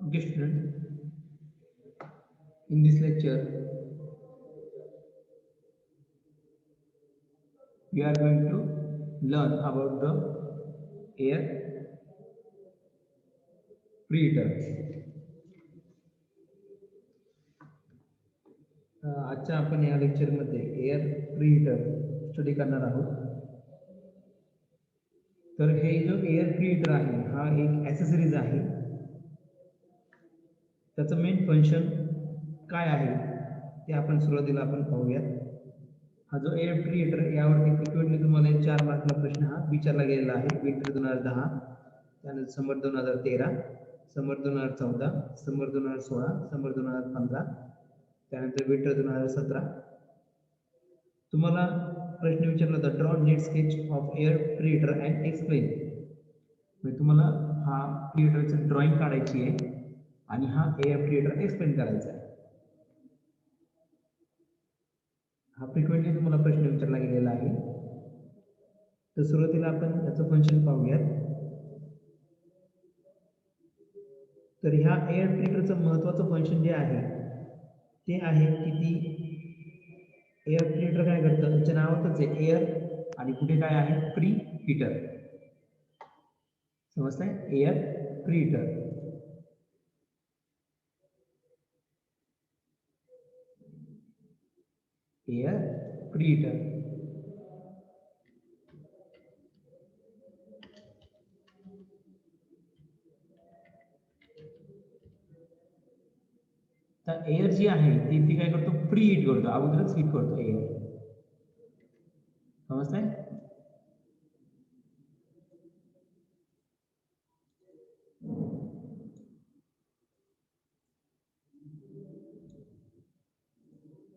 Okay, student. In this lecture, we are going to learn about the air preheater. आजच्या आपण या लेक्चरमध्ये air preheater study करणार आहोत. तर हे जो एअर प्रीहीटर आहे हा एक ॲक्सेसरीज आहे. त्याचं मेन फंक्शन काय आहे ते आपण सुरुवातीला पाहूयात. हा जो एअर प्रीहीटर यावरती फ्रिक्वेंटली तुम्हाला 4 मार्कला प्रश्न हा विचारला गेलेला आहे. विंटर 2010, त्यानंतर समर 2013, समर 2014, समर 2016, समर 2015, त्यानंतर विंटर 2017. तुम्हाला प्रश्न विचारला होता draw NEET sketch of air preheater and explain. म्हणजे तुम्हाला हा प्रीहीटरची ड्रॉइंग काढायची आहे आणि हा एअर प्रीहीटर एक्सप्लेन करायचा आहे. हा फ्रिक्वेंटली तुम्हाला प्रश्न विचारला गेलेला आहे. तर सुरुवातीला आपण याचं फंक्शन पाहूयात. तर ह्या एअर प्रीहीटरचं महत्त्वाचं फंक्शन जे आहे ते आहे की ती एअर प्रीहीटर काय करतं, त्याच्या नावातच आहे एअर आणि कुठे काय आहे प्री हीटर. समजतंय? Air preheater. Air preheater. तर एअर जी आहे ती काय करतो प्री हीट करतो, अगोदरच हीट करतो एअर. समजतंय?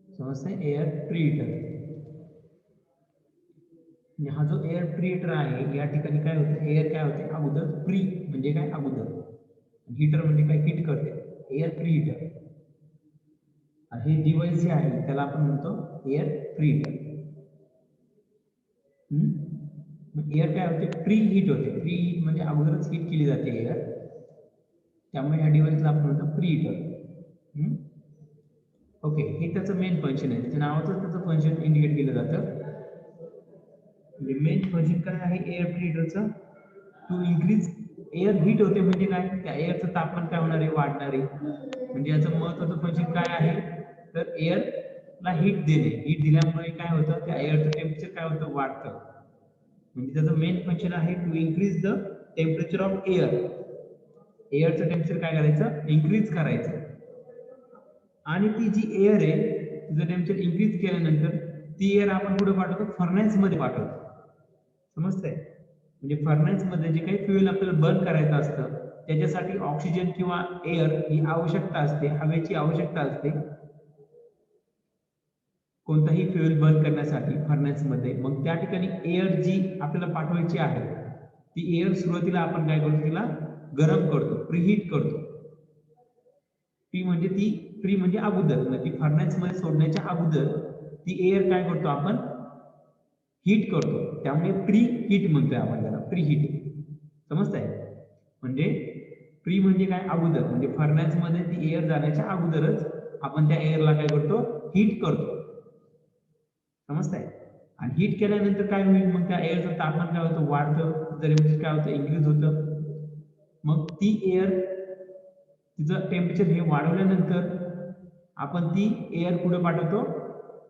समजतंय? Air preheater. हा जो एअर प्रीहीटर आहे या ठिकाणी काय होतं, एअर काय होते अगोदर प्री म्हणजे काय अगोदर, हीटर म्हणजे काय हीट करते, एअर प्रीहीटर. हे डिव्हाइस जे आहे त्याला आपण म्हणतो एअर प्रीहीटर. एअर काय होते प्री हीट होते. प्री हीट म्हणजे अगोदरच हीट केली जाते एअर, त्यामुळे या डिव्हाइसला आपण म्हणतो प्रीहीटर. ओके, हे त्याचं मेन फंक्शन आहे. त्याच्या नावातच त्याचं फंक्शन इंडिकेट केलं जातं. मेन फंक्शन काय आहे एअर प्रीहीटरचं, टू इन्क्रीज एअर हीट होते म्हणजे काय, त्या एअरचं तापमान काय होणार आहे वाढणार आहे. म्हणजे याचं महत्त्वाचं फंक्शन काय आहे तर एअरला हीट देणे. हीट दिल्यामुळे काय होतं त्या एअरचं टेम्परेचर काय होतं वाढतं. म्हणजे त्याचं मेन फंक्शन आहे to increase the temperature of air. एअरचं टेम्परेचर काय करायचं इन्क्रीज करायचं. आणि ती जी एअर आहे तिचं टेम्परेचर इन्क्रीज केल्यानंतर ती एअर आपण कुठे पाठवतो फर्नेसमध्ये पाठवतो. समजतंय? म्हणजे फर्नेसमध्ये जे काही फ्युएल आपल्याला बर्न करायचं असतं त्याच्यासाठी ऑक्सिजन किंवा एअर ही आवश्यकता असते, हवेची आवश्यकता असते कोणताही फ्युएल बर्न करण्यासाठी फर्नेसमध्ये. मग त्या ठिकाणी एअर जी आपल्याला पाठवायची आहे ती एअर सुरुवातीला आपण काय करतो तिला गरम करतो, प्रीहीट करतो. प्री म्हणजे अगोदर, म्हणजे फर्नेसमध्ये सोडण्याच्या अगोदर ती एअर काय करतो आपण हीट करतो. त्यामुळे प्री हीट म्हणतोय आपण त्याला, प्री हीट. समजतंय? म्हणजे प्री म्हणजे काय अगोदर, म्हणजे फर्नेसमध्ये ती एअर जाण्याच्या अगोदरच आपण त्या एअरला काय करतो हीट करतो. समजतंय? आणि हीट केल्यानंतर काय होईल मग त्या एअरचं तापमान काय होतं वाढतं, जर काय होतं इन्क्रीज होतं. मग ती एअर तिचं टेम्परेचर हे वाढवल्यानंतर आपण ती एअर कुठे पाठवतो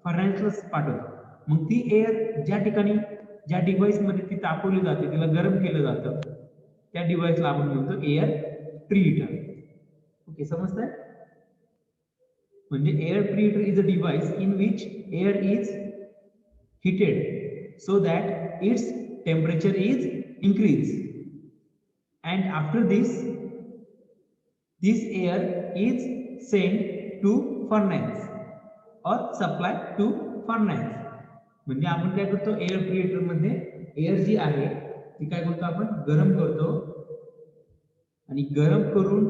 फर्नेसला पाठवतो. मग ती एअर ज्या ठिकाणी ज्या डिव्हाइसमध्ये ती तापवली जाते तिला गरम केलं जातं त्या डिव्हाइसला आपण म्हणतो एअर प्रीहीटर. ओके, समजतंय? म्हणजे air preheater is a device in which air is heated so that its temperature is increased, and after this air is sent to furnace or supplied to furnace. म्हणजे आपण काय करतो air preheater मध्ये air जी आहे ती काय करतो आपण गरम करतो आणि गरम करून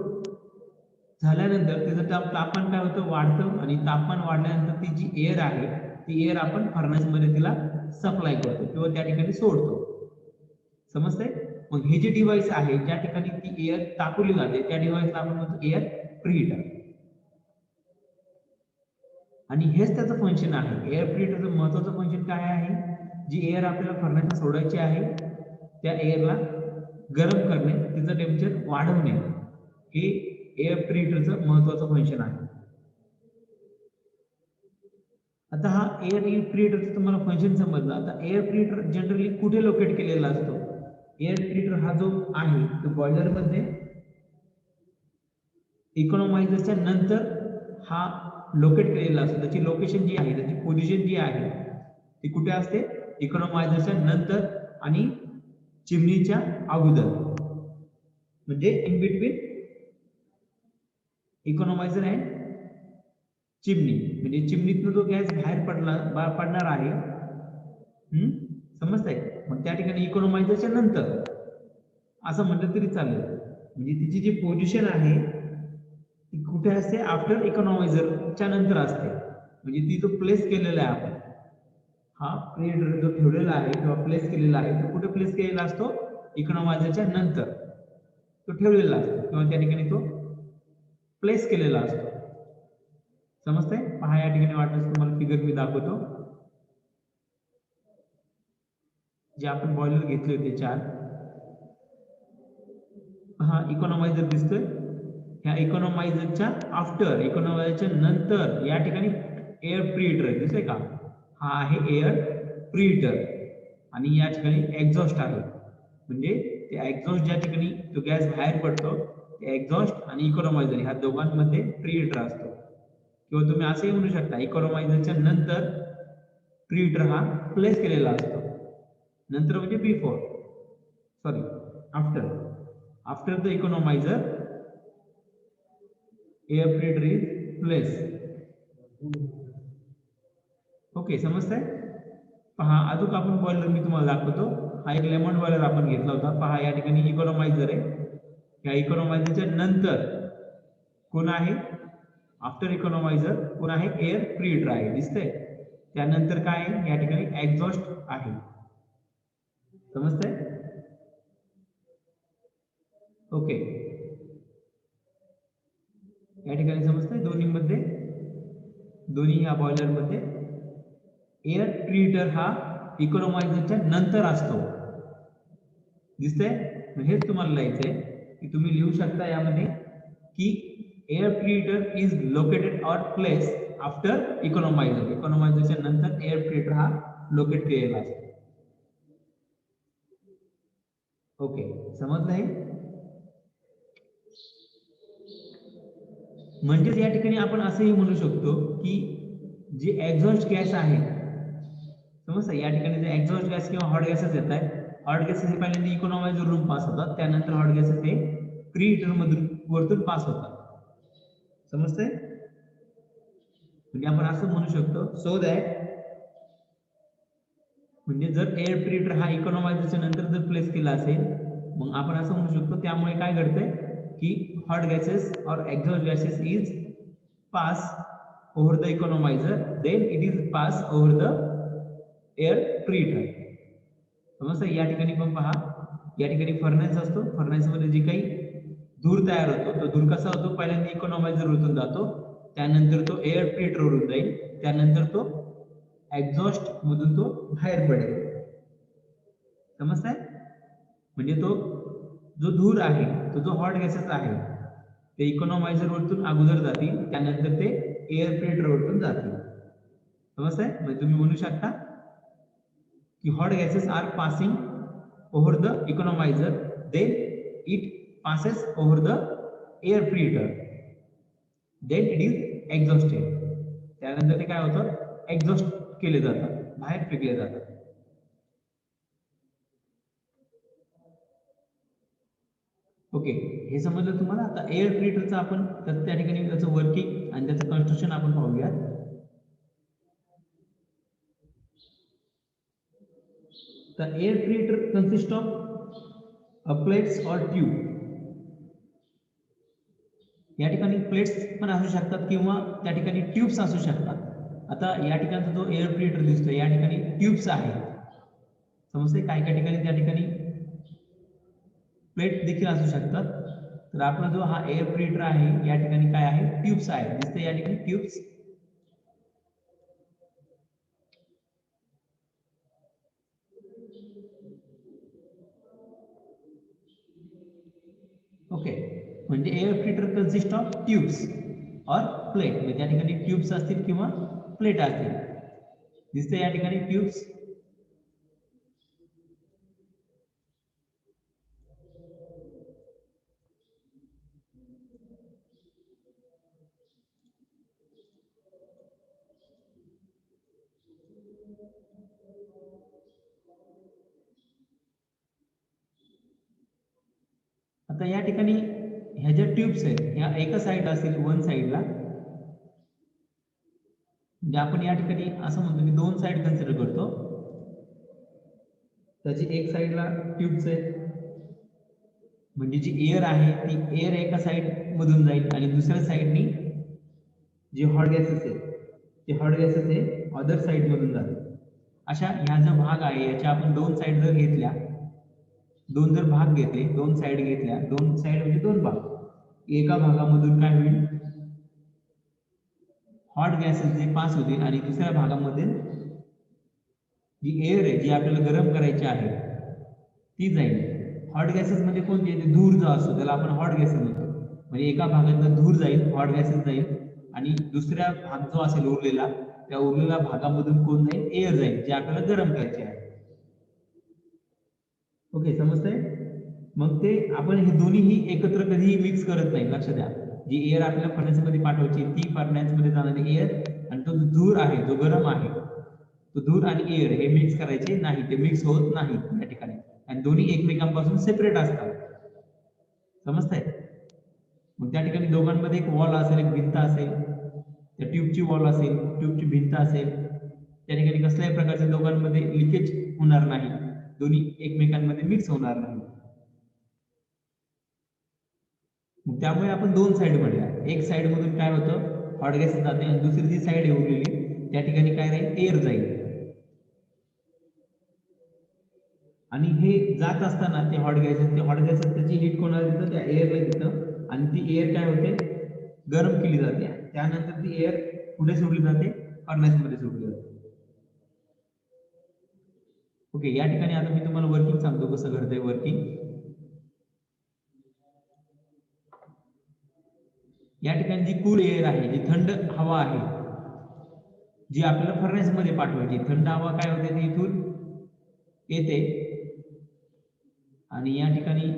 झाल्यानंतर त्याचं तापमान काय होतं वाढतं आणि तापमान वाढल्यानंतर ती जी एअर आहे ती एअर आपण फर्नेसमध्ये तिला सप्लाय करतो किंवा त्या ठिकाणी सोडतो. समजतंय? मग हे जे डिव्हाइस आहे ज्या ठिकाणी ती एअर तापवली जाते त्या डिव्हाइसला आपण म्हणतो एअर प्रीहीटर. आणि हेच त्याचं फंक्शन आहे. एअर प्रीहीटरचं महत्त्वाचं फंक्शन काय आहे? जी एअर आपल्याला फर्नेसला सोडायची आहे त्या एअरला गरम करणे, तिचं टेम्परेचर वाढवणे, हे एअर प्रीहीटरचं महत्त्वाचं फंक्शन आहे. आता हा एअर प्रीहीटरचं तुम्हाला फंक्शन समजलं. आता एअर प्रीहीटर जनरली कुठे लोकेट केलेला असतो? एअर प्रीहीटर हा जो आहे तो बॉयलर मध्ये इकॉनॉमायझरच्या नंतर हा लोकेट केलेला असतो. त्याची लोकेशन जी आहे, त्याची पोझिशन जी आहे ती कुठे असते? इकॉनॉमायझरच्या नंतर आणि चिमणीच्या अगोदर, म्हणजे इन बिटवीन इकॉनॉमायझर अँड चिमणी. म्हणजे चिमणीतून जो गॅस बाहेर पडणार आहे, समजतंय? मग त्या ठिकाणी इकॉनॉमायझरच्या नंतर असं म्हटलं तरी चालेल. म्हणजे तिची जी पोझिशन आहे ती कुठे असते? आफ्टर इकॉनॉमायझरच्या नंतर असते. म्हणजे ती जो प्लेस केलेला आहे आपण, हा प्रीहीटर जो ठेवलेला आहे किंवा प्लेस केलेला आहे तो कुठे प्लेस केलेला असतो? इकॉनॉमायझरच्या नंतर तो ठेवलेला असतो किंवा त्या ठिकाणी तो प्लेस केलेला असतो. समजतंय? पहा या ठिकाणी वाटल्यास तुम्हाला फिगर मी दाखवतो. जे आपण बॉयलर घेतले होते 4, हा इकॉनॉमायझर दिसतोय. ह्या इकॉनॉमायझरच्या आफ्टर, इकॉनॉमायझरच्या नंतर या ठिकाणी एअर प्रीहीटर दिसतंय का? हा आहे एअर प्रीहीटर. आणि या ठिकाणी एक्झॉस्ट आहे. म्हणजे ते एक्झॉस्ट ज्या ठिकाणी तो गॅस बाहेर पडतो ते एक्झॉस्ट आणि इकॉनॉमायझर ह्या दोघांमध्ये प्रीहीटर असतो. किंवा तुम्ही असेही म्हणू शकता इकॉनॉमायझरच्या नंतर प्रीहीटर हा प्लेस केलेला असतो. नंतर म्हणजे before, sorry after the economiser air preheater is place. Okay, समजतंय? पहा अजून आपण बॉयलर मी तुम्हाला दाखवतो. हा एक लेमन बॉयलर आपण घेतला होता. पहा या ठिकाणी इकॉनॉमायझर आहे. या इकॉनॉमायझरच्या नंतर कोण आहे? आफ्टर इकॉनॉमायझर कोण आहे? एअर प्रीहीटर आहे. दिसतंय? त्यानंतर काय आहे? या ठिकाणी एक्झॉस्ट आहे. समजतंय? ओके, या ठिकाणी समजतंय? दोन्ही या बॉयलर मध्ये एअर प्रीहीटर हा इकॉनॉमायझरच्या नंतर असतो. दिसतंय? हेच तुम्हाला लिहायचंय की तुम्ही लिहू शकता यामध्ये की एअर प्रीहीटर इज लोकेटेड और प्लेस आफ्टर इकॉनॉमायझर. इकॉनॉमायझरच्या नंतर एअर प्रीहीटर हा लोकेट केलेला असतो. ओके, समजलं हे? म्हणजेच या ठिकाणी आपण असंही म्हणू शकतो की जे एक्झॉस्ट गॅस आहे, समजतं? या ठिकाणी जे एक्झॉस्ट गॅस किंवा हॉट गॅसेस येत आहेत, हॉट गॅसेस हे पहिल्यांदा इकॉनॉमायझर वरून पास होतात, त्यानंतर हॉट गॅसेस हे प्रीहीटर मधून वरतून पास होतात. समजतंय? म्हणजे आपण असं म्हणू शकतो सो दॅट, म्हणजे जर एअर प्रीहीटर हा इकॉनॉमायझरच्या नंतर जर प्लेस केला असेल, मग आपण असं म्हणू शकतो त्यामुळे काय घडतंय की हॉट गॅसेस और exhaust gases is pass over the economiser, then it is pass over the air preheater. समजतं? या ठिकाणी पण पहा, या ठिकाणी फर्नेस असतो. फर्नेस मध्ये जे काही धूर तयार होतो तो धूर कसा होतो? पहिल्यांदा इकॉनॉमायझर वरून जातो, त्यानंतर तो एअर प्रीहीटर वरून जाईल, त्यानंतर तो एक्झॉस्ट मधून तो बाहेर पडेल. समजतंय? म्हणजे तो जो धूर आहे तो जो हॉट गॅसेस आहे ते इकॉनॉमायझर वरतून अगोदर जातील, त्यानंतर ते एअर प्रीहीटर वरतून जातील. समजतंय? म्हणजे तुम्ही म्हणू शकता की hot gases are passing over the economiser, then it passes over the air preheater, then it is exhausted. त्यानंतर ते काय होतं? एक्झॉस्ट केले जातात, बाहेर फेकले जातात. ओके, हे समजलं तुम्हाला? आता एअर प्रीहीटरचं आपण त्या ठिकाणी त्याचं वर्किंग आणि त्याचं कन्स्ट्रक्शन आपण पाहूया. The air preheater consists of plates or tube. या ठिकाणी प्लेट्स पण असू शकतात किंवा त्या ठिकाणी ट्यूब्स असू शकतात. आता या ठिकाणचा जो एअर प्रीहीटर दिसतोय या ठिकाणी ट्यूब्स आहेत. समजते? काही काही ठिकाणी त्या ठिकाणी प्लेट देखील असू शकतात. तर आपला जो हा एअर प्रिंटर आहे या ठिकाणी काय आहे, ट्यूब्स आहे, दिसते या ठिकाणी ट्यूब्स. ओके, म्हणजे air filter consist of tubes और प्लेट, म्हणजे या ठिकाणी ट्यूब्स असतील किंवा प्लेट असतील. दिसते या ठिकाणी ट्यूब्स. आता या ठिकाणी ह्या ज्या ट्यूब्स आहेत ह्या एका साईड असतील, वन साईडला, म्हणजे आपण या ठिकाणी असं म्हणतो की दोन साईड कन्सिडर करतो. त्याची एक साईडला ट्यूब्स आहे, म्हणजे जी एअर आहे ती एअर एका साईड मधून जाईल आणि दुसऱ्या साईडनी जे हॉट गॅसेस आहे ते हॉट गॅसेस हे अदर साईड मधून जातात. अशा ह्या जो भाग आहे याच्या आपण दोन साईड जर घेतल्या, दोन जर भाग घेतले, दोन साईड घेतल्या, दोन साईड म्हणजे दोन भाग, एका भागामधून काय होईल, हॉट गॅसेस जे पास होतील आणि दुसऱ्या भागामध्ये जी एअर आहे जी आपल्याला गरम करायची आहे ती जाईल. हॉट गॅसेस मध्ये कोणते, धूर जो असतो त्याला आपण हॉट गॅसेस म्हणतो. म्हणजे एका भागात धूर जाईल, हॉट गॅसेस जाईल आणि दुसऱ्या भाग जो असेल उरलेला, त्या उरलेल्या भागामधून कोण जाईल, एअर जाईल जे आपल्याला गरम करायचे आहे. ओके, समजतंय. मग ते आपण हे दोन्हीही एकत्र कधीही मिक्स करत नाही, लक्ष द्या. जी एअर आपल्याला फर्नेसमध्ये पाठवायची ती फर्नेसमध्ये जाणारी एअर, आणि तो धूर आहे जो गरम आहे तो धूर आणि एअर हे मिक्स करायचे नाही, ते मिक्स होत नाही या ठिकाणी, आणि दोन्ही एकमेकांपासून सेपरेट असतात. समजतंय. मग त्या ठिकाणी दोघांमध्ये एक वॉल असेल, एक भिंत असेल, त्या ट्यूबची वॉल असेल, ट्यूबची भिंत असेल, त्या ठिकाणी कसल्याही प्रकारच्या दोघांमध्ये लिकेज होणार नाही, दोन्ही एकमेकांमध्ये मिक्स होणार नाही. त्यामुळे आपण दोन साईड म्हणूया. एक साईड मधून काय होतं, हॉट गॅसेस जाते आणि दुसरी जी साईड उरलेली त्या ठिकाणी काय राहील, एअर जाईल. आणि हे जात असताना ते हॉट गॅसेस त्याची हीट कोणाला देतं, त्या एअरला देतं, आणि ती एअर काय होते, गरम केली जाते. त्यानंतर ती एअर कुठे सोडली जाते, फर्नेसमध्ये सोडली जाते. ओके, या ठिकाणी आता मी तुम्हाला वर्किंग सांगतो कसं घडतंय वर्किंग. या ठिकाणी जी कूल एअर आहे, जी थंड हवा आहे, जी आपल्याला फर्नेसमध्ये पाठवायची, थंड हवा काय होते ती इथून येते आणि या ठिकाणी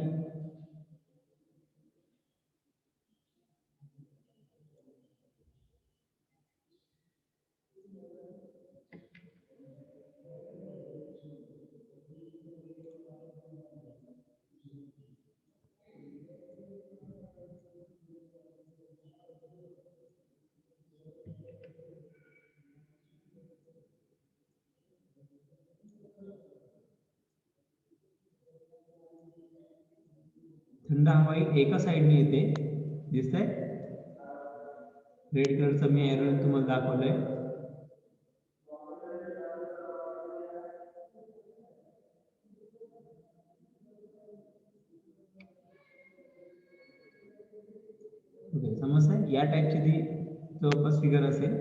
थंड हवा एका साईडने येते, दिसतंय. रेड कलरचं मी एरो तुम्हाला दाखवलंय. ओके, समजतंय. या टाईपची ती जवळपास फिगर असेल.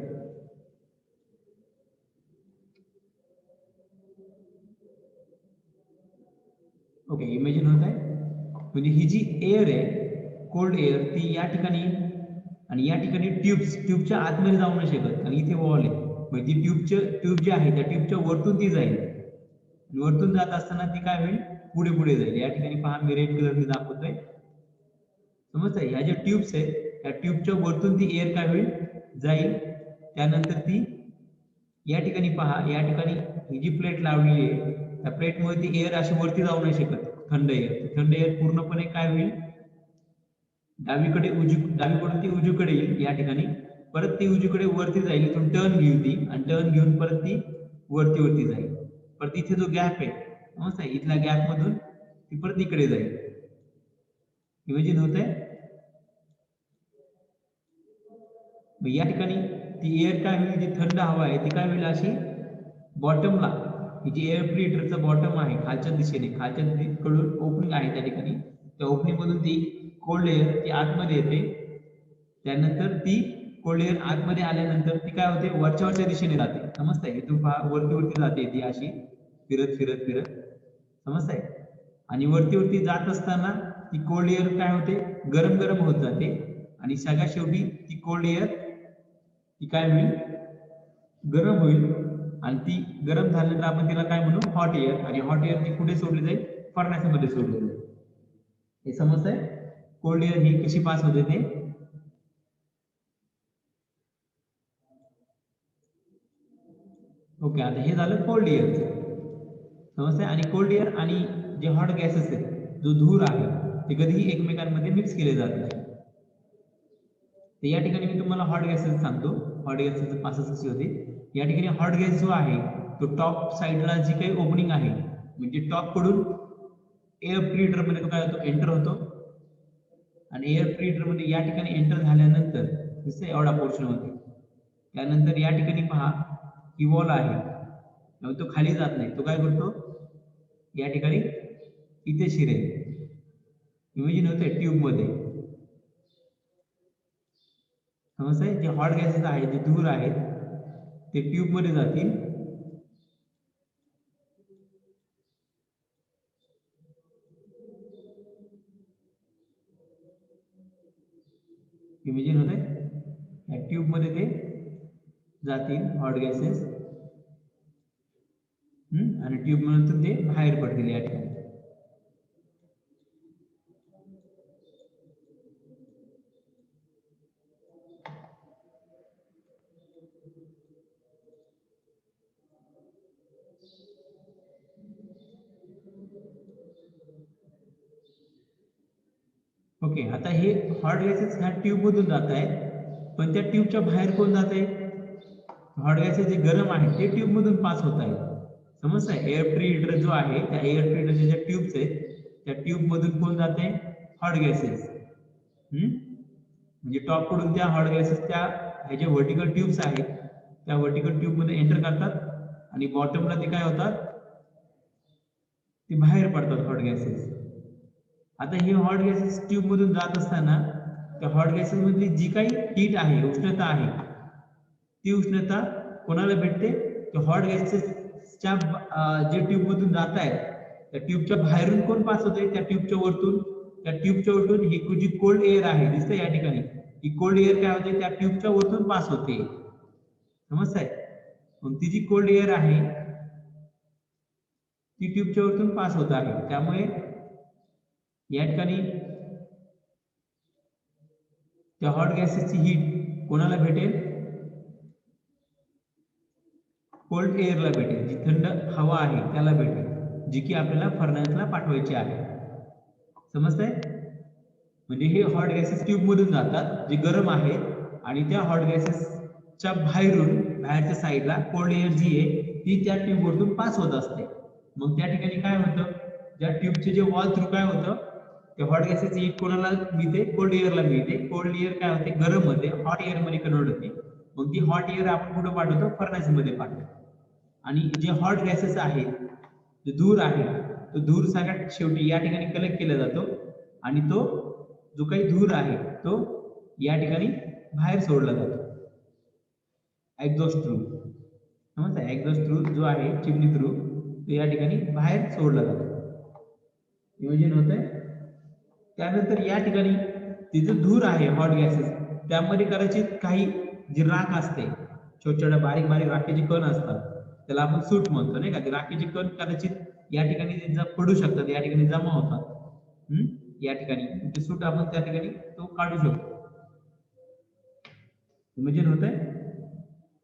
ओके, इमेजिन होत आहे. म्हणजे ही जी एअर आहे, कोल्ड एअर, ती या ठिकाणी आणि या ठिकाणी ट्यूबच्या आतमध्ये जाऊ नाही शकत, आणि इथे वॉल आहे. म्हणजे ट्यूब जी आहे त्या ट्यूबच्या वरतून ती जाईल, वरतून जात असताना ती काय होईल, पुढे पुढे जाईल. या ठिकाणी पहा, मी रेड कलरने दाखवतोय. समजतंय. ह्या ज्या ट्यूब्स आहेत त्या ट्यूबच्या वरतून ती एअर काय होईल, जाईल. त्यानंतर ती या ठिकाणी पहा, या ठिकाणी ही जी प्लेट लावलेली आहे त्या प्लेटमुळे ती एअर अशी वरती जाऊ नाही शकत. थंड एअर पूर्णपणे काय होईल, डावीकडून ती उजवीकडे येईल. या ठिकाणी परत ती उजवीकडे वरती जाईल, इथून टर्न घेऊन ती, आणि टर्न घेऊन परत ती वरती जाईल. परत इथे जो गॅप आहे, समजतंय, इथल्या गॅप मधून ती परत इकडे जाईल. इमेजिन होत आहे. या ठिकाणी ती एअर काय होईल, जी थंड हवा आहे ती काय होईल, अशी बॉटमला, ही जी एअर प्रिहीटरचं बॉटम आहे खालच्या दिशेने, खालच्या कडून ओपनिंग आहे त्या ठिकाणी, त्या ओपनिंग मधून ती कोल्ड एअर ती आतमध्ये येते. त्यानंतर ती कोल्ड एअर आतमध्ये आल्यानंतर ती काय होते, वरच्या दिशेने जाते. समजतंय? इथून वरती जाते ती अशी फिरत फिरत फिरत. समजतंय? आणि वरती जात असताना ती कोल्ड एअर काय होते, गरम गरम होत जाते आणि सगळ्यात शेवटी ती कोल्ड एअर ती काय होईल, गरम होईल. आणि ती गरम झाल्यानंतर आपण तिला काय म्हणू, हॉट एअर. आणि हॉट एअर ती कुठे सोडली जाईल, फर्नास मध्ये सोडली जाईल. हे समजतंय? कोल्ड एअर ही कशी पास होते ते. ओके, आता हे झालं कोल्ड एअरचं. समजतंय? आणि कोल्ड एअर आणि जे हॉट गॅसेस आहेत, जो धूर आहे, ते कधीही एकमेकांमध्ये मिक्स केले जात नाही. तर या ठिकाणी मी तुम्हाला हॉट गॅसेस सांगतो, हॉट गॅसेस पासेस कसे होते. या ठिकाणी हॉट गॅस जो आहे तो टॉप साइडला जी काही ओपनिंग आहे, म्हणजे टॉप कडून एअर प्रीहीटर मध्ये तो काय होतो, एंटर होतो. आणि एअर प्रीहीटर मध्ये या ठिकाणी एंटर झाल्यानंतर दिसतंय एवढा पोर्शन होते. त्यानंतर या ठिकाणी पहा की वॉल आहे, तो खाली जात नाही. तो काय करतो, या ठिकाणी इथे शिरेल. इमेजिन होते ट्यूब मध्ये. समजतंय? जे हॉट गॅसेस आहेत, जे धूर आहेत, ते ट्यूब मध्ये जातील. इमेजिन होते, या ट्यूब मध्ये ते जातील हॉट गॅसेस. आणि ट्यूब मधून ते बाहेर पडतील या ठिकाणी. ओके, आता हे हॉट गॅसेस ह्या ट्यूब मधून जात आहेत, पण त्या ट्यूबच्या बाहेर कोण जात आहे, हॉट गॅसेस जे गरम आहेत ते ट्यूब मधून पास होत आहेत. समजतंय? एअर प्रीहीटर जो आहे, त्या एअर प्रीहीटरच्या ज्या ट्यूब्स आहेत, त्या ट्यूब मधून कोण जाते, हॉट गॅसेस. म्हणजे टॉप कडून त्या हॉट गॅसेस त्या ह्या जे व्हर्टिकल ट्यूब्स आहेत, त्या व्हर्टिकल ट्यूब मध्ये एंटर करतात आणि बॉटमला ते काय होतात, ते बाहेर पडतात हॉट गॅसेस. आता हे हॉट गॅसेस ट्यूब मधून जात असताना त्या हॉट गॅसेस मधली जी काही हीट आहे, उष्णता आहे, ती उष्णता कोणाला भेटते, त्या हॉट गॅसेसच्या जे ट्यूब मधून जात आहेत त्या ट्यूबच्या बाहेरून कोण पास होते, त्या ट्यूबच्या वरतून. त्या ट्यूबच्या वरतून ही जी कोल्ड एअर आहे, दिसते या ठिकाणी, ही कोल्ड एअर काय होते, त्या ट्यूबच्या वरतून पास होते. समजतंय? मग ती जी कोल्ड एअर आहे ती ट्यूबच्या वरतून पास होत आहे. त्यामुळे या ठिकाणी त्या हॉट गॅसेसची हीट कोणाला भेटेल, कोल्ड एअरला भेटेल. जी थंड हवा आहे त्याला भेटेल, जी की आपल्याला फर्नासला पाठवायची आहे. समजतंय? म्हणजे हे हॉट गॅसेस ट्यूब मधून जातात जे गरम आहे, आणि त्या हॉट गॅसेसच्या बाहेरच्या साईडला कोल्ड एअर जी आहे ती त्या ट्यूब वरतून पास होत असते. मग त्या ठिकाणी काय होतं, ज्या ट्यूबचे जे वॉल थ्रू काय होतं, त्या हॉट गॅसेसची हीट कोणाला मिळते, कोल्ड एअरला मिळते. कोल्ड एअर काय होते, गरम होते, हॉट एअर मध्ये कन्वर्ट होते. मग ती हॉट एअर आपण कुठं पाठवतो, फर्नास मध्ये पाठवतो. आणि जे हॉट गॅसेस आहेत, जो धूर आहे, तो धूर सगळ्यात शेवटी या ठिकाणी कलेक्ट केला जातो आणि तो जो काही धूर आहे तो या ठिकाणी बाहेर सोडला जातो, एक्झॉस्ट थ्रू. समजतंय? एक्झॉस्ट थ्रू जो आहे, चिमणी थ्रू, तो या ठिकाणी बाहेर सोडला जातो. इमेजिन होतंय? त्यानंतर या ठिकाणी तिचं धूर आहे हॉट गॅसेस, त्यामध्ये कदाचित काही जी राख असते, छोट्या छोट्या बारीक बारीक राखेचे कण असतात, त्याला आपण सूट म्हणतो, नाही का. ते राखेचे कण कदाचित या ठिकाणी पडू शकतात, या ठिकाणी जमा होतात. या ठिकाणी ते सूट आपण त्या ठिकाणी तो काढू शकतो. इमेजिन होतंय?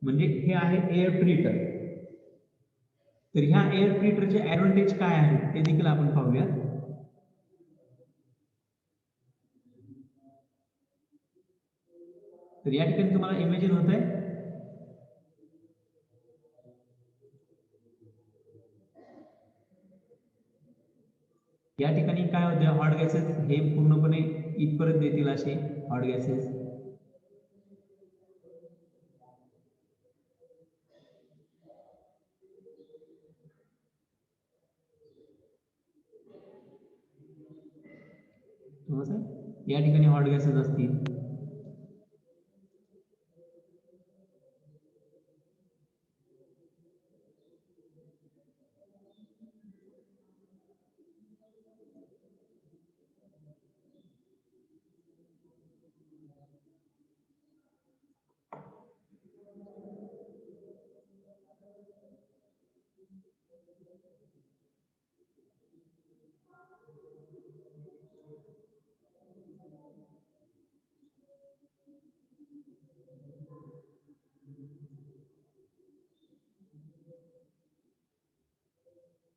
म्हणजे हे आहे एअर प्रीहीटर. तर ह्या एअर प्रीहीटरचे ऍडव्हान्टेज काय आहेत ते देखील आपण पाहूया. तर या ठिकाणी तुम्हाला इमेजिन होतंय, या ठिकाणी काय होते, हॉट गॅसेस हे पूर्णपणे इथपर्यंत येतील असे हॉट गॅसेस. समजतंय? या ठिकाणी हॉट गॅसेस असतील.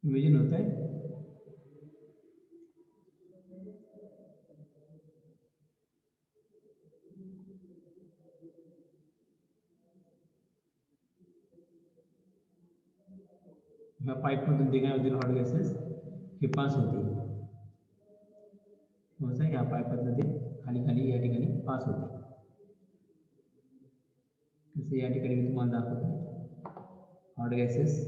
इमेजिन होत आहे. ह्या पाईप मधून ते काय होतील हॉट गॅसेस हे पास होतील. समजतंय? या पाईपातनं ते खाली खाली या ठिकाणी पास होते. जसं या ठिकाणी मी तुम्हाला दाखवतो हॉट गॅसेस.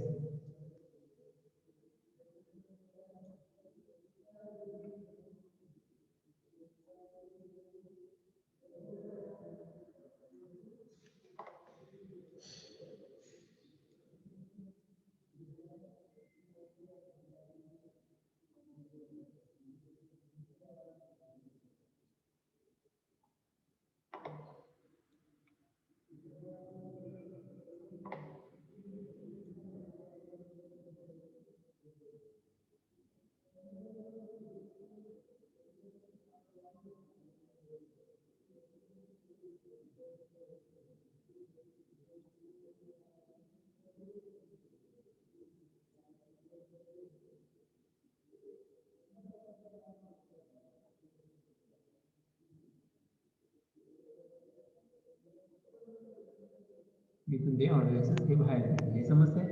इथून ते हॉट गॅसेस हे बाहेर हे समजतंय?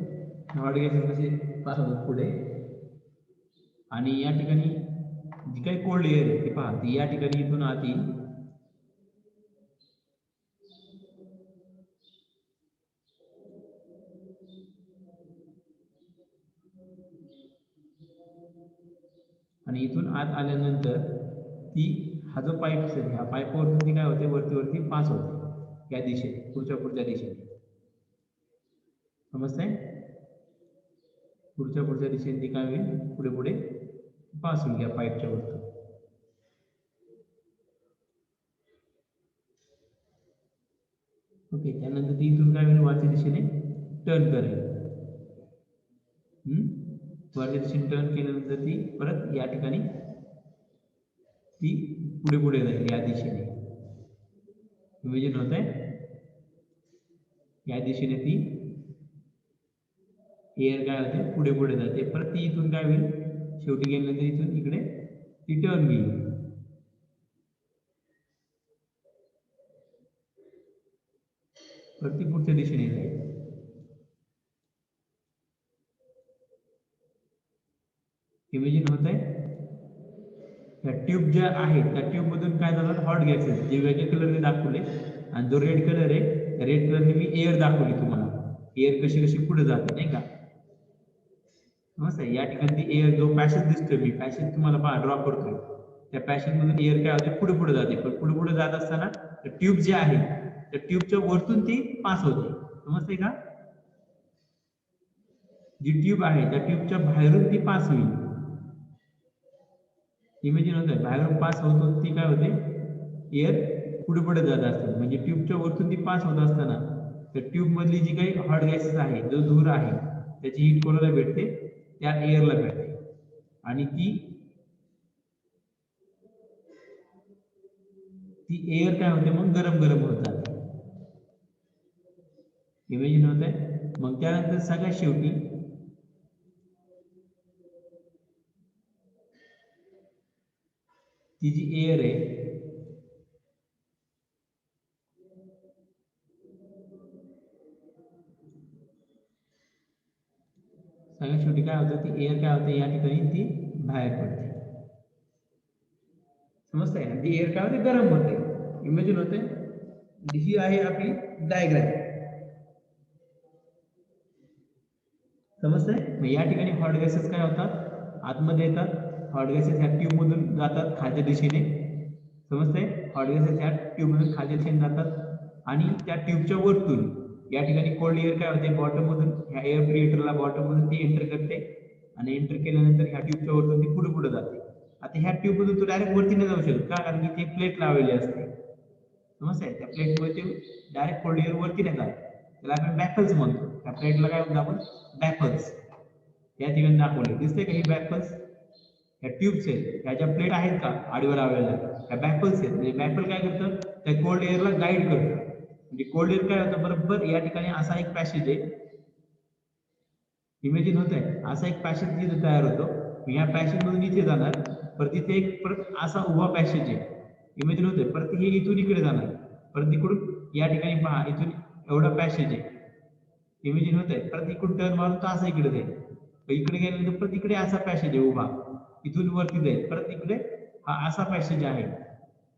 हॉट गॅसेस कसे पास होतात पुढे आणि या ठिकाणी जी काही कोल्ड एअर आहे ती पहा ती या ठिकाणी इथून आत येईल आणि इथून आत आल्यानंतर ती हा जो पाईप असेल ह्या पाईपवरून ती काय होते वरती वरती पास होते या दिशेने पुढच्या दिशेने. समजतंय? पुढच्या दिशेने ती काय होईल पुढे पास होईल या पाईपच्या वरतून. ओके, त्यानंतर ती इथून काय होईल वरच्या दिशेने टर्न करेल. वरच्या दिशेने टर्न केल्यानंतर ती परत या ठिकाणी ती पुढे जाईल या दिशेने. इमेजिन होत आहे? या दिशेने ती एअर काय होते पुढे जाते परत ती इथून काय होईल शेवटी गेल्यानंतर इथून इकडे ती टर्न घेईल. परत ती पुढच्या दिशेने जाईल. इमेजिन होत आहे? त्या ट्यूब ज्या आहेत त्या ट्यूब मधून काय जातात हॉट गॅसेस जे वेगळ्या कलरने दाखवले आणि जो रेड कलर आहे रेड कलरने मी एअर दाखवली तुम्हाला. एअर कशी पुढे जाते नाही का? समजतंय? या ठिकाणी ती एअर जो पॅसेज दिसतोय मी पॅसेज तुम्हाला पहा ड्रॉ करतोय त्या पॅसेज मधून एअर काय होते पुढे जाते पण पुढे जात असताना ट्यूब जे आहे त्या ट्यूबच्या वरतून ती पास होते. समजतंय का? जी ट्यूब आहे त्या ट्यूबच्या बाहेरून ती पास होईल. इमेजिन होत आहे? बाहेरून पास होतो ती काय होते एअर पुढे जात असते म्हणजे ट्यूबच्या वरतून ती पास होत असताना त्या ट्यूब मधली जी काही हॉट गॅसेस आहे जो धूर आहे त्याची हीट कोणाला भेटते त्या एअरला भेटते आणि ती एअर काय होते मग गरम होत जाते. इमेजिन होत आहे? मग त्यानंतर सगळ्यात शेवटी ती जी एअर आहे सगळ्यात शेवटी काय होतं ती एअर काय होते या ठिकाणी ती बाहेर पडते. समजतंय? ती एअर काय होते गरम होते. इमेजिन होते? ही आहे आपली डायग्राम. समजतंय? मग या ठिकाणी हॉट गॅसेस काय होतात आतमध्ये येतात. हॉट गॅसेस ह्या ट्यूब मधून जातात खालच्या दिशेने समजतंय? हॉट गॅसेस ह्या ट्यूब मधून खालच्या दिशेने जातात आणि त्या ट्यूबच्या वरतून या ठिकाणी कोल्ड एअर काय होते, बॉटम मधून ह्या एअर प्रिएटरला बॉटम मधून ती एंटर करते आणि एंटर केल्यानंतर ह्या ट्यूबच्या वरतून ती पुढे पुढे जाते. आता ह्या ट्यूब मधून तू डायरेक्ट वरती नाही जाऊ शकत का, कारण की ती प्लेट लावलेली असते. समजतंय? त्या प्लेट मध्ये डायरेक्ट कोल्ड एअर वरती नाही जात, त्याला आपण बॅफल्स म्हणतो. त्या प्लेटला काय म्हणतो आपण, बॅफल्स. या ठिकाणी दाखवले दिसते का, ही बॅफल्स ह्या ट्यूब्स आहेत, ह्या ज्या प्लेट आहेत का आडव्या लावलेल्या, ह्या बॅफल्स आहेत. म्हणजे बॅफल काय करतं, त्या कोल्ड एअरला गाईड करतं. म्हणजे कोल्ड एअर काय होतं, बरोबर या ठिकाणी असा एक पॅसेज आहे, इमेजिन होत आहे, असा एक पॅसेज तिथे तयार होतो. ह्या पॅसेज मधून इथे जाणार, परत तिथे एक परत असा उभा पॅसेज आहे, इमेजिन होतंय. परत हे इथून इकडे जाणार, परत इकडून या ठिकाणी पहा, इथून एवढा पॅसेज आहे, इमेजिन होतंय. परत इकडून टर्न मारून तो असा इकडे जाईल, इकडे गेल्यानंतर परत इकडे असा पॅसेज आहे उभा, इथून वरती जाईल. परत इकडे हा असा पॅसेज आहे,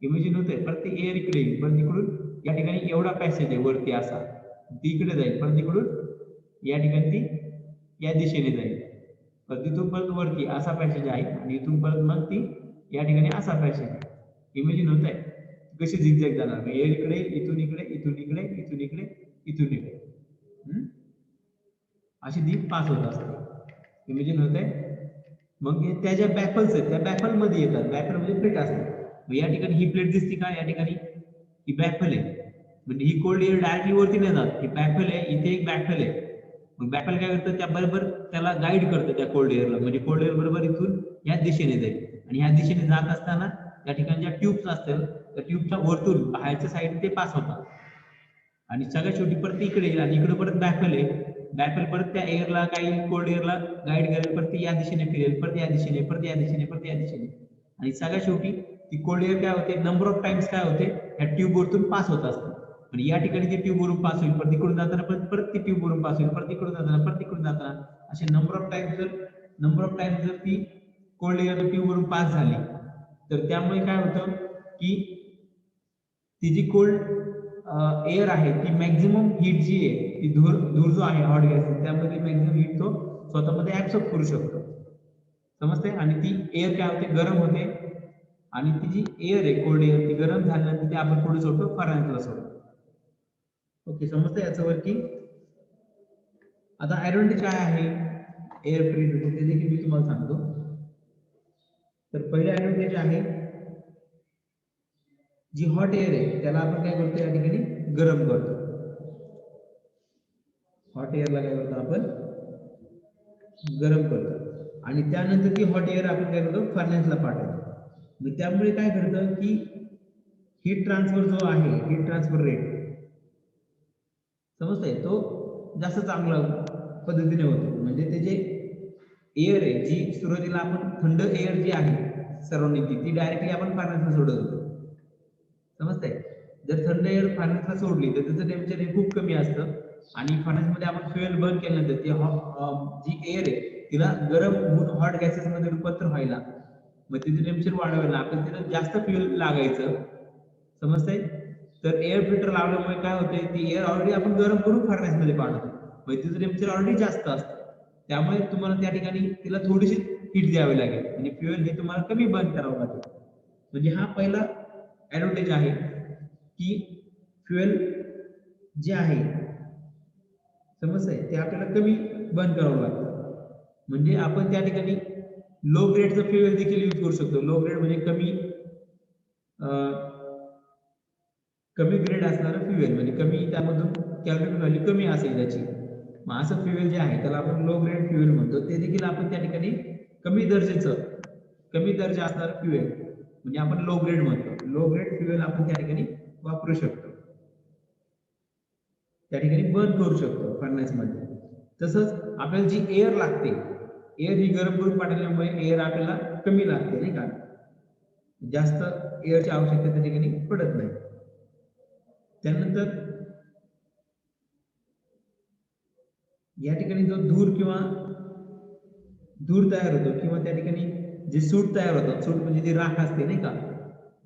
इमेजिन होतंय. परत ते एअर इकडे येईल, परत इकडून या ठिकाणी एवढा पॅसेज आहे वरती असा, ती इकडे जाईल. परत इकडून या ठिकाणी ती या दिशेने जाईल. परत तिथून परत वरती असा पॅसेज आहे आणि इथून परत मग ती या ठिकाणी असा पॅसेज आहे, इमेजिन होत आहे. कशी झिगझॅग जाणार, एअर इकडे, इथून इकडे, इथून इकडे, इथून इकडे, इथून इकडे, अशी ती पास होत असते, इमेजिन होत आहे. मग त्या ज्या बॅफल्स आहेत त्या बॅफल मध्ये येतात, बॅफल मध्ये प्लेट असते. मग या ठिकाणी ही प्लेट दिसते का, या ठिकाणी ही बॅफल आहे. म्हणजे ही कोल्ड एअर डायरेक्टली वरती नाही जात, ही बॅफल आहे, इथे एक बॅफल आहे. मग बॅफल काय करतं, त्या बरोबर त्याला गाईड करतं त्या कोल्ड एअरला. म्हणजे कोल्ड एअर बरोबर इथून या दिशेने जाईल आणि ह्या दिशेने जात असताना त्या ठिकाणी ज्या ट्यूब्स असतात त्या ट्यूबच्या वरतून बाहेरच्या साईड ते पास होतात आणि सगळ्यात शेवटी परत इकडे येईल आणि इकडे परत बॅफल आहे. बॅफल परत त्या एअरला काही कोल्ड एअरला गाईड करेल, परत ती या दिशेने फिरेल, परत या दिशेने, परत या दिशेने, परत या दिशेने. आणि सगळ्यात शेवटी ती कोल्ड एअर काय होते, नंबर ऑफ टाइम्स काय होते, ह्या ट्यूब वरतून पास होत असते. आणि या ठिकाणी ते ट्यूब वरून पास होईल, परत तिकडून जाताना परत ती ट्यूब वरून पास होईल, परत तिकडून जाताना परत तिकडून जाताना असे नंबर ऑफ टाइम्स जर ती कोल्ड एअर ट्यूब वरून पास झाली तर त्यामुळे काय होतं की ती जी कोल्ड एअर आहे ती मॅक्झिमम हीट जी आहे ती धूर जो आहे हॉट गॅस त्यामध्ये मॅक्झिमम हीट तो स्वतःमध्ये ऍब्सॉर्ब करू शकतो. समजते? आणि ती एअर काय होते, गरम होते आणि ती जी एअर आहे कोल्ड एअर ती गरम झाल्यानंतर ती आपण पुढे सोडतो, फर्नेसला सोडतो. ओके, समजतं याचं वर्किंग. आता ऍडव्हान्टेज काय आहे एअर प्युरिफिकेशन ते देखील मी तुम्हाला सांगतो. तर पहिला ऍडव्हान्टेज आहे, जी हॉट एअर आहे त्याला आपण काय करतो, या ठिकाणी गरम करतो. हॉट एअरला काय करतो आपण, गरम करतो आणि त्यानंतर ती हॉट एअर आपण काय करतो, फर्नेसला पाठवतो. मग त्यामुळे काय घडतं की हीट ट्रान्सफर जो आहे, हीट ट्रान्सफर रेट समजतंय, तो जास्त चांगला पद्धतीने होतो. म्हणजे ते जे एअर आहे जी सुरुवातीला आपण थंड एअर जी आहे सराउंडिंग ती डायरेक्टली आपण फर्नेसला सोडत होतो. समजतंय? जर थंड एअर फर्नेसला सोडली तर त्याचं टेम्परेचर हे खूप कमी असतं आणि फर्नेसमध्ये आपण फ्युएल बर्न केल्यानंतर ती जी एअर आहे तिला गरम होऊन हॉट गॅसेस मध्ये रूपांतर व्हायला मग तिचं टेम्परेचर वाढवायला आपल्याला तिला जास्त फ्युएल लागायचं. समजतंय? तर एअर फिल्टर लावल्यामुळे काय होते, ती एअर ऑलरेडी आपण गरम करून फर्नेसमध्ये पाठवतो, म्हणजे तिचं टेम्परेचर ऑलरेडी जास्त असतं. त्यामुळे तुम्हाला त्या ठिकाणी तिला थोडीशी हीट द्यावी लागेल, म्हणजे फ्युएल हे तुम्हाला कमी बर्न करावं लागेल. म्हणजे हा पहिला ऍडव्हान्टेज आहे की फ्युएल जे आहे समजतंय ते आपल्याला कमी बर्न करावं लागतं. म्हणजे आपण त्या ठिकाणी लो ग्रेडचं फ्युएल देखील यूज करू शकतो. लो ग्रेड म्हणजे कमी ग्रेड असणारं फ्युएल, म्हणजे कमी त्यामधून कॅलरी व्हॅल्यू कमी असेल त्याची. मग असं फ्युएल जे आहे त्याला आपण लो ग्रेड फ्युएल म्हणतो. ते देखील आपण त्या ठिकाणी कमी दर्जा असणारं फ्युएल म्हणजे आपण लो ग्रेड म्हणतो. लो ग्रेड फ्युएल आपण त्या ठिकाणी वापरू शकतो, त्या ठिकाणी बर्न करू शकतो फर्नेसमध्ये. तसंच आपल्याला जी एअर लागते, एअर ही गरम करून पाठवल्यामुळे एअर आपल्याला कमी लागते नाही का, जास्त एअरची आवश्यकता त्या ठिकाणी पडत नाही. त्यानंतर या ठिकाणी जो धूर तयार होतो किंवा त्या ठिकाणी जे सूट तयार होतात, सूट म्हणजे जी राख असते नाही का,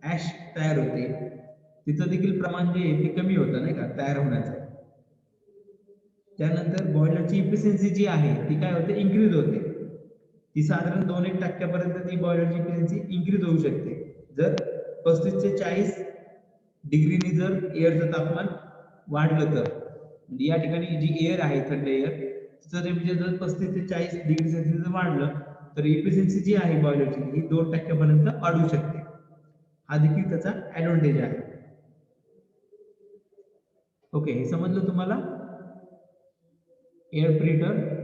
ऍश तयार होते, तिचं देखील प्रमाण जे आहे ते कमी होतं नाही का तयार होण्याचं. त्यानंतर बॉयलरची इफिशियन्सी जी आहे ती काय होते, इन्क्रीज होते. ती साधारण 2-1% ती बॉयलरची इफिशियन्सी इन्क्रीज होऊ शकते जर 35 ते 40 डिग्रीने जर एअरचं तापमान वाढलं तर म्हणजे या ठिकाणी जी एअर आहे थंड एअर तिचं टेम्परेचर जर 35 ते 40 डिग्री सेल्सिअस वाढलं तर इफिशियन्सी जी आहे बॉयलरची ही 2% पर्यंत वाढू शकते. हा देखील त्याचा ऍडव्हान्टेज आहे. ओके, हे समजलं तुम्हाला एअर प्रिटर